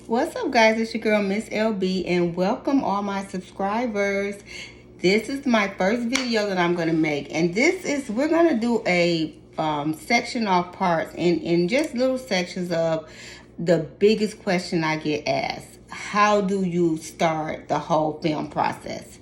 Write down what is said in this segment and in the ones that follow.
What's up, guys? It's your girl, Miss LB, and welcome all my subscribers. This is my first video that I'm going to make, and we're going to do a section off parts in just little sections of the biggest question I get asked. How do you start the whole film process?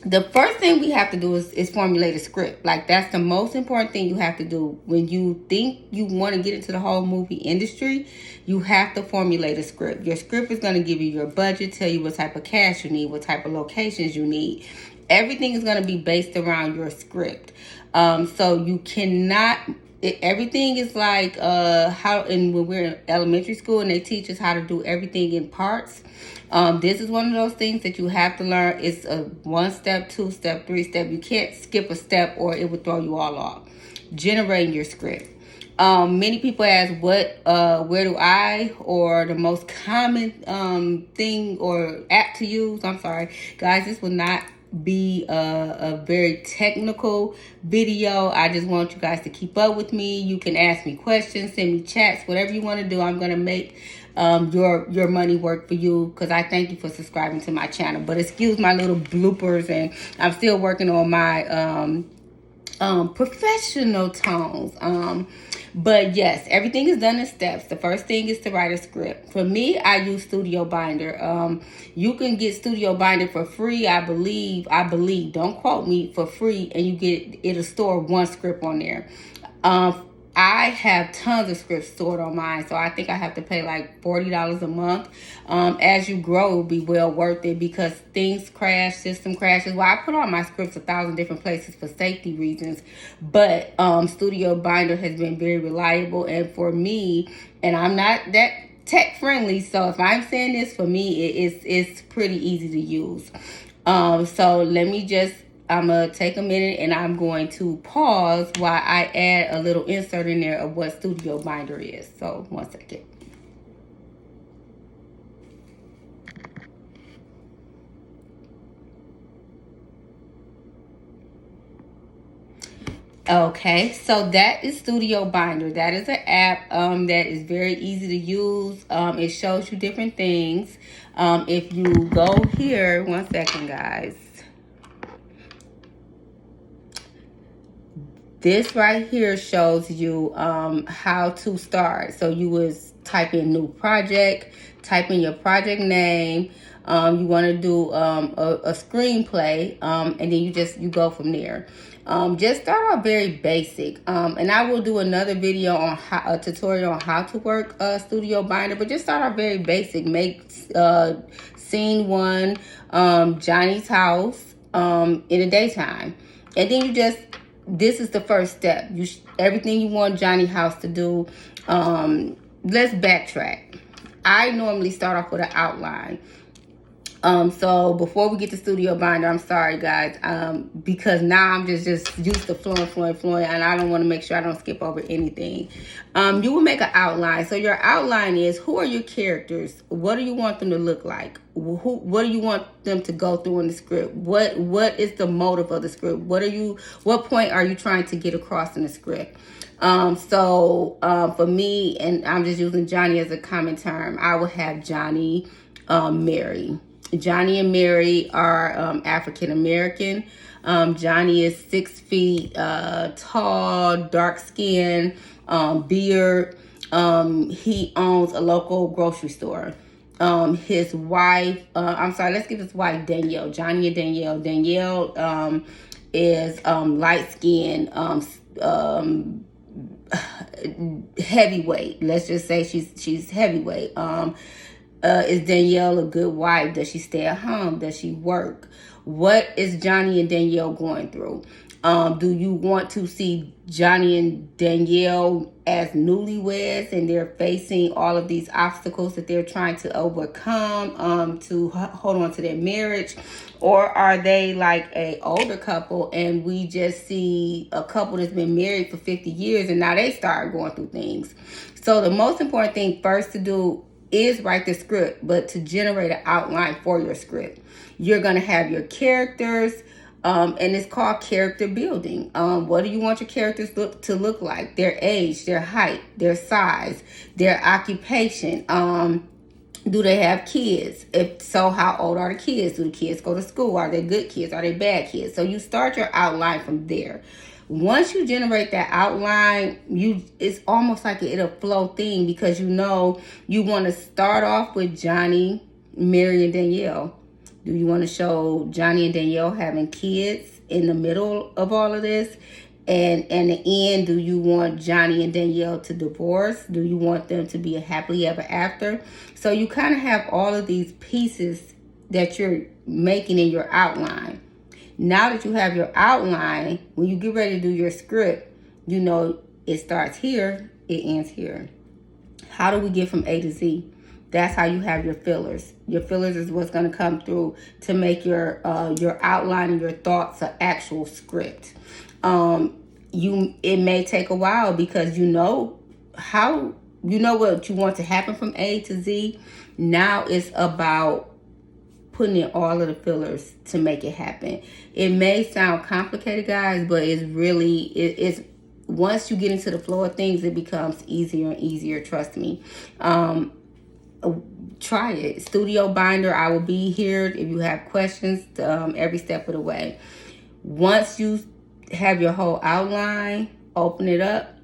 The first thing we have to do is formulate a script. Like, that's the most important thing you have to do when you think you want to get into the whole movie industry. You have to formulate a script. Your script is going to give you your budget, tell you what type of cast you need, what type of locations you need. Everything is going to be based around your script. So you cannot. Everything is like when we're in elementary school and they teach us how to do everything in parts. This is one of those things that you have to learn. It's a 1 step, 2 step, 3 step. You can't skip a step or it would throw you all off. Generating your script. Many people ask where do I, or the most common thing or app to use. I'm sorry, guys, this will not be a very technical video. I just want you guys to keep up with me. You can ask me questions, send me chats, whatever you want to do. I'm going to make your money work for you, because I thank you for subscribing to my channel. But excuse my little bloopers, and I'm still working on my professional tones. But yes, everything is done in steps. The first thing is to write a script. For me, I use Studio Binder. You can get Studio Binder for free, I believe, don't quote me, for free, and it'll store one script on there. I have tons of scripts stored on mine, so I think I have to pay like $40 a month. As you grow, it'll be well worth it, because things crash, system crashes. Well, I put all my scripts 1,000 different places for safety reasons, but Studio Binder has been very reliable, and for me, and I'm not that tech friendly, so if I'm saying this, for me, it's pretty easy to use. So I'm going to take a minute and I'm going to pause while I add a little insert in there of what Studio Binder is. So 1 second. Okay, so that is Studio Binder. That is an app that is very easy to use. It shows you different things. If you go here, 1 second, guys. This right here shows you how to start. So you would type in new project, type in your project name. You want to do a screenplay, and then you go from there. Just start off very basic. And I will do another video on a tutorial on how to work Studio Binder, but just start off very basic. Make scene 1, Johnny's house in the daytime. And then this is the first step. Everything you want Johnny House to do. Let's backtrack. I normally start off with an outline. So before we get to Studio Binder, I'm sorry, guys, because now I'm just used to flowing, and I don't want to make sure I don't skip over anything. You will make an outline. So your outline is, who are your characters? What do you want them to look like? What do you want them to go through in the script? What is the motive of the script? What point are you trying to get across in the script? For me, and I'm just using Johnny as a common term, I will have Johnny, Mary. Johnny and Mary are African American. Johnny is 6 feet tall, dark skin, beard. He owns a local grocery store. His wife, let's give his wife Danielle. Johnny and Danielle. Danielle is light skinned, heavyweight. Let's just say she's heavyweight. Is Danielle a good wife? Does she stay at home? Does she work? What is Johnny and Danielle going through? Do you want to see Johnny and Danielle as newlyweds, and they're facing all of these obstacles that they're trying to overcome to hold on to their marriage? Or are they like a older couple, and we just see a couple that's been married for 50 years and now they start going through things? So the most important thing first to do is write the script, but to generate an outline for your script. You're going to have your characters, and it's called character building. What do you want your characters to look like? Their age, their height, their size, their occupation. Do they have kids? If so, how old are the kids? Do the kids go to school? Are they good kids? Are they bad kids? So you start your outline from there. Once you generate that outline, it's almost like it'll flow thing, because you know you want to start off with Johnny, Mary, and Danielle. Do you want to show Johnny and Danielle having kids in the middle of all of this? And in the end, do you want Johnny and Danielle to divorce? Do you want them to be a happily ever after? So you kind of have all of these pieces that you're making in your outline. Now that you have your outline, when you get ready to do your script, you know it starts here, it ends here. How do we get from A to Z? That's how you have your fillers. Your fillers is what's going to come through to make your outline and your thoughts an actual script. It may take a while, because you know what you want to happen from A to Z. Now it's about putting in all of the fillers to make it happen. It may sound complicated, guys, but it's once you get into the flow of things, it becomes easier and easier. Trust me. Try it. Studio Binder, I will be here if you have questions every step of the way. Once you have your whole outline, open it up.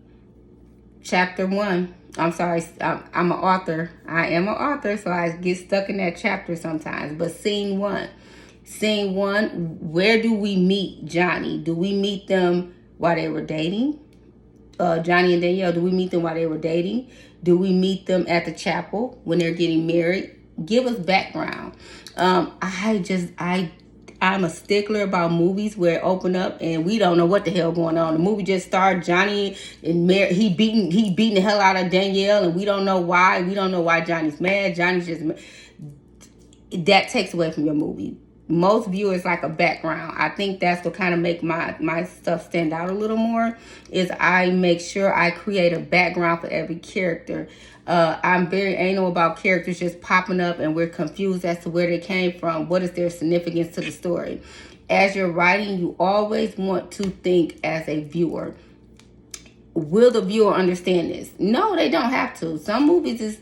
Chapter 1. I'm sorry, I'm an author. I am an author, so I get stuck in that chapter sometimes. But scene 1. Scene 1, where do we meet Johnny? Do we meet them while they were dating? Johnny and Danielle, do we meet them while they were dating? Do we meet them at the chapel when they're getting married? Give us background. I'm a stickler about movies where it open up and we don't know what the hell going on. The movie just started. Johnny and Mary, he beating the hell out of Danielle, and we don't know why. We don't know why Johnny's mad. Johnny's just that takes away from your movie. Most viewers like a background. I think that's what kind of make my stuff stand out a little more, is I make sure I create a background for every character. I'm very anal about characters just popping up and we're confused as to where they came from. What is their significance to the story? As you're writing, you always want to think as a viewer. Will the viewer understand this? No, they don't have to. Some movies,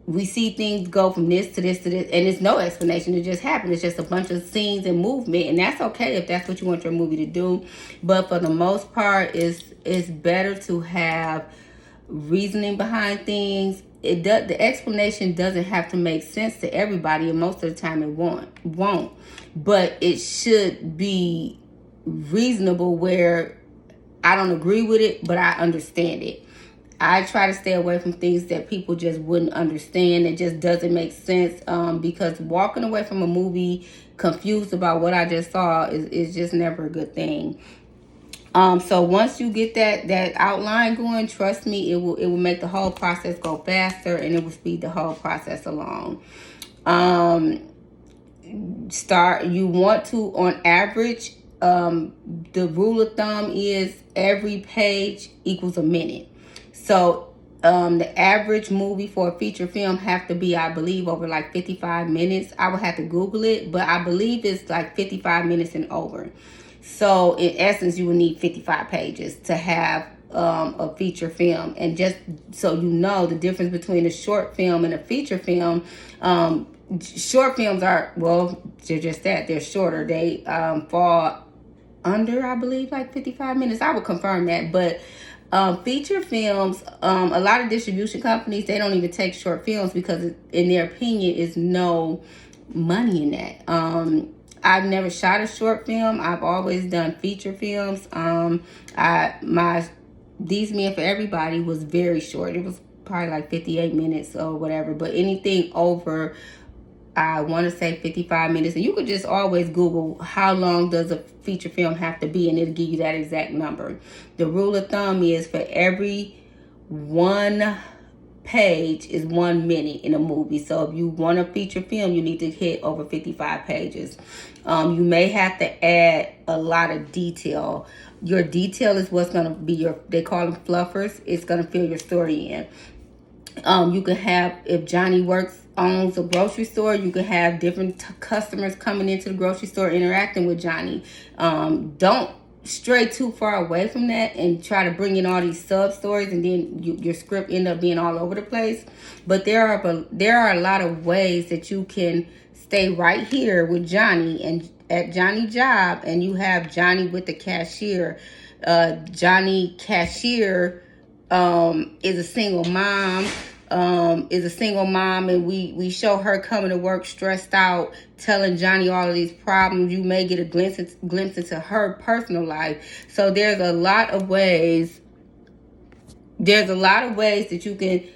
we see things go from this to this to this, and it's no explanation. It just happens. It's just a bunch of scenes and movement, and that's okay if that's what you want your movie to do. But for the most part, it's better to have reasoning behind things. The explanation doesn't have to make sense to everybody, and most of the time it won't. But it should be reasonable, where I don't agree with it, but I understand it. I try to stay away from things that people just wouldn't understand. It just doesn't make sense, because walking away from a movie confused about what I just saw is just never a good thing. So once you get that outline going, trust me, it will make the whole process go faster, and it will speed the whole process along. You want to, on average, the rule of thumb is every page equals a minute. So the average movie for a feature film have to be, I believe, over like 55 minutes. I would have to Google it, but I believe it's like 55 minutes and over. So in essence, you will need 55 pages to have a feature film. And just so you know, the difference between a short film and a feature film, short films are, well, they're just that. They're shorter. They fall under, I believe, like 55 minutes. I would confirm that. But feature films, a lot of distribution companies, they don't even take short films because, in their opinion, is no money in that. I've never shot a short film. I've always done feature films. These Men for Everybody was very short. It was probably like 58 minutes or whatever. But anything over, I want to say 55 minutes. And you could just always Google how long does a feature film have to be, and it'll give you that exact number. The rule of thumb is for every one page is 1 minute in a movie. So if you want a feature film, you need to hit over 55 pages. You may have to add a lot of detail. Your detail is what's going to be they call them fluffers. It's going to fill your story in. You can have, if Johnny owns a grocery store, you can have different customers coming into the grocery store interacting with Johnny. Don't stray too far away from that and try to bring in all these sub stories, and then your script end up being all over the place. But there are a lot of ways that you can stay right here with Johnny and at Johnny's job, and you have Johnny with the cashier. Johnny cashier is a single mom. And we show her coming to work stressed out, telling Johnny all of these problems. You may get a glimpse into her personal life. So there's a lot of ways that you can.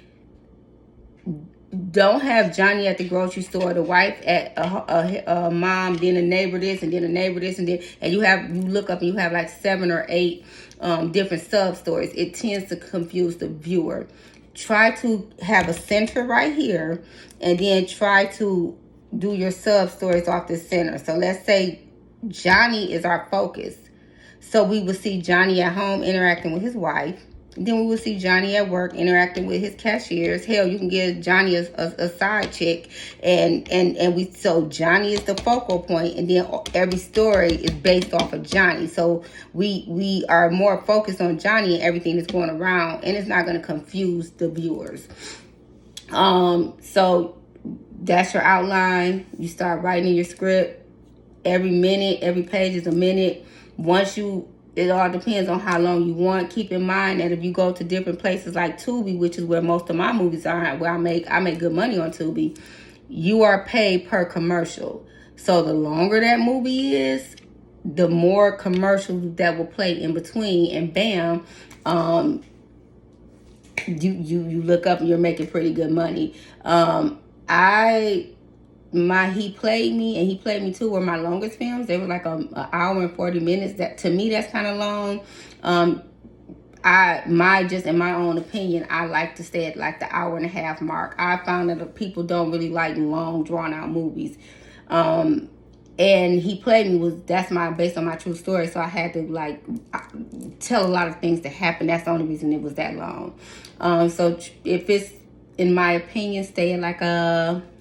Don't have Johnny at the grocery store, the wife at a mom, then a neighbor this, and then a neighbor this, and then you look up and you have like 7 or 8 different sub stories. It tends to confuse the viewer. Try to have a center right here, and then try to do your sub stories off the center. So let's say Johnny is our focus. So we will see Johnny at home interacting with his wife. Then we will see Johnny at work interacting with his cashiers. Hell, you can give Johnny a side chick, so Johnny is the focal point, and then every story is based off of Johnny. So we are more focused on Johnny and everything that's going around, and it's not going to confuse the viewers. So that's your outline. You start writing your script. Every page is a minute. It all depends on how long you want. Keep in mind that if you go to different places like Tubi, which is where most of my movies are, where I make good money on Tubi, you are paid per commercial. So the longer that movie is, the more commercials that will play in between, and bam, you look up and you're making pretty good money. He Played Me and He Played Me Too were my longest films. They were like an hour and 40 minutes. That, to me, that's kind of long. Just in my own opinion, I like to stay at like the hour and a half mark. I found that people don't really like long, drawn out movies. And He Played Me based on my true story. So I had to like tell a lot of things that happened. That's the only reason it was that long. So if it's, in my opinion, stay at like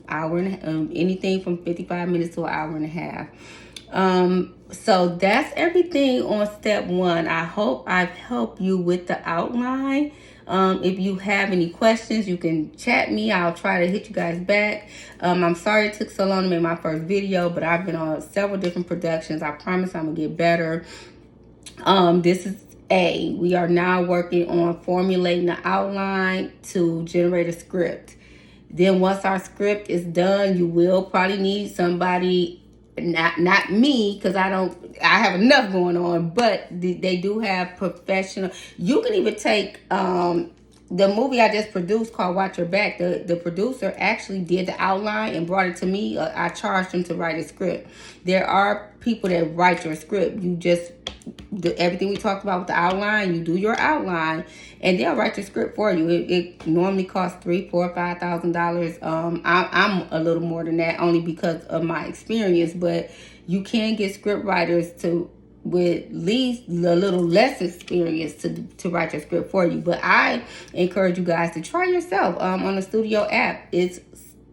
hour and anything from 55 minutes to an hour and a half. So that's everything on step 1. I hope I've helped you with the outline. If you have any questions, you can chat me. I'll try to hit you guys back. I'm sorry it took so long to make my first video, but I've been on several different productions. I promise I'm gonna get better. This is we are now working on formulating the outline to generate a script. Then once our script is done, you will probably need somebody, not me, because I have enough going on, but they do have professional. You can even take the movie I just produced called Watch Your Back. The producer actually did the outline and brought it to me. I charged him to write a script. There are people that write your script. You just everything we talked about with the outline, you do your outline, and they'll write your script for you. It normally costs $3,000, $4,000, $5,000. I'm a little more than that, only because of my experience. But you can get script writers with at least a little less experience to write your script for you. But I encourage you guys to try yourself on the Studio app. It's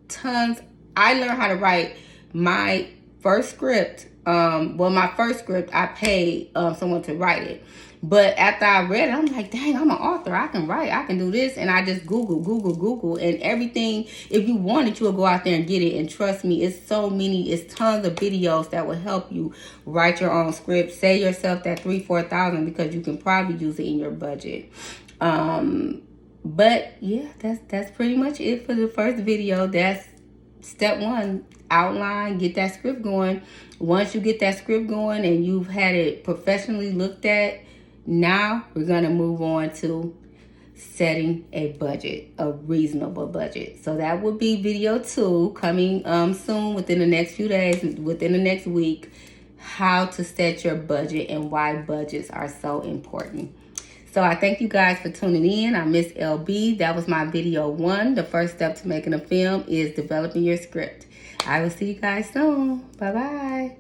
tons. I learned how to write my first script. My first script, I paid someone to write it. But after I read it, I'm like, dang, I'm an author. I can write. I can do this. And I just Google. And everything, if you want it, you'll go out there and get it. And trust me, it's tons of videos that will help you write your own script. Save yourself that $3,000-$4,000 because you can probably use it in your budget. But yeah, that's pretty much it for the first video. That's step 1. Outline, get that script going. Once you get that script going and you've had it professionally looked at, now we're going to move on to setting a budget, a reasonable budget. So that will be video 2 coming soon, within the next few days, within the next week, how to set your budget and why budgets are so important. So I thank you guys for tuning in. I'm Miss LB. That was my video 1. The first step to making a film is developing your script. I will see you guys soon. Bye-bye.